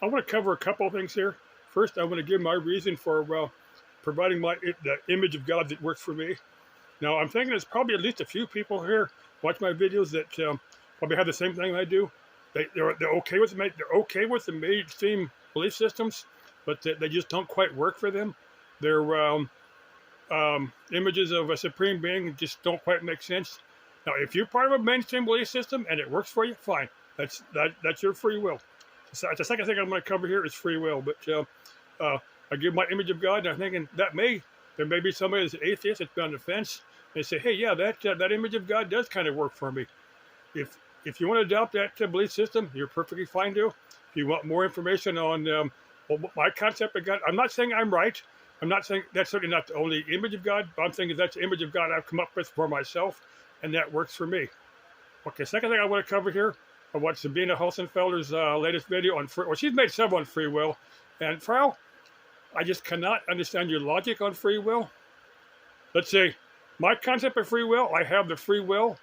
I want to cover a couple of things here. First, I want to give my reason for providing the image of God that works for me. Now, I'm thinking there's probably at least a few people here watch my videos that probably have the same thing I do. They're okay with the mainstream belief systems, but they just don't quite work for them. Their images of a supreme being just don't quite make sense. Now, if you're part of a mainstream belief system and it works for you, fine. That's your free will. So the second thing I'm going to cover here is free will. But I give my image of God, and I'm thinking there may be somebody that's an atheist that's been on the fence. They say, hey, yeah, that image of God does kind of work for me. If you want to adopt that belief system, you're perfectly fine to. If you want more information on my concept of God, I'm not saying I'm right. I'm not saying that's certainly not the only image of God, but I'm thinking that's the image of God I've come up with for myself, and that works for me. Okay, second thing I want to cover here, I watched Sabina Hossenfelder's latest video on free. Well, she's made several on free will, and Frau, I just cannot understand your logic on free will. Let's say my concept of free will, I have the free will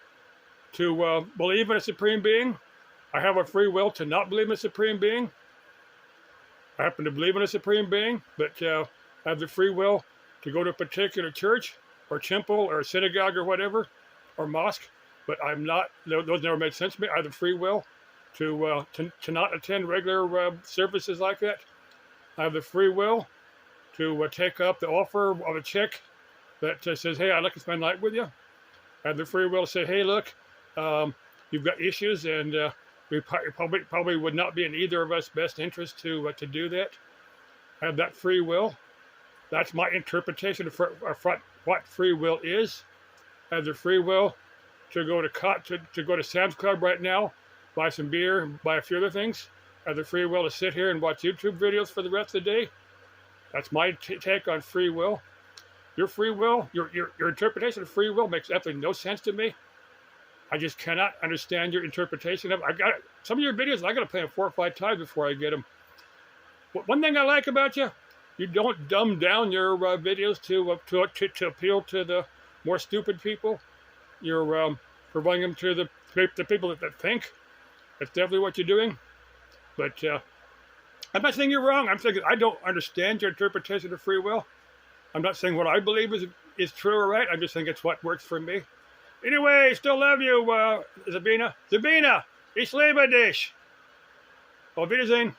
to believe in a supreme being. I have a free will to not believe in a supreme being. I happen to believe in a supreme being, but I have the free will to go to a particular church or temple or synagogue or whatever, or mosque, but I'm not, those never made sense to me. I have the free will to not attend regular services like that. I have the free will to take up the offer of a chick that says, hey, I'd like to spend the night with you. I have the free will to say, hey, look, you've got issues, and we probably would not be in either of us' best interest to do that. I have that free will. That's my interpretation of what free will is. I have the free will to go to Sam's Club right now, buy some beer, buy a few other things. I have the free will to sit here and watch YouTube videos for the rest of the day. That's my take on free will. Your free will, your interpretation of free will makes absolutely no sense to me. I just cannot understand your interpretation of it. Some of your videos, I got to play them 4 or 5 times before I get them. One thing I like about you, you don't dumb down your videos to appeal to the more stupid people. You're providing them to the people that think. That's definitely what you're doing. But I'm not saying you're wrong. I'm saying I don't understand your interpretation of free will. I'm not saying what I believe is true or right. I'm just saying it's what works for me. Anyway, still love you, Sabina. Sabina, ich liebe dich. Auf Wiedersehen.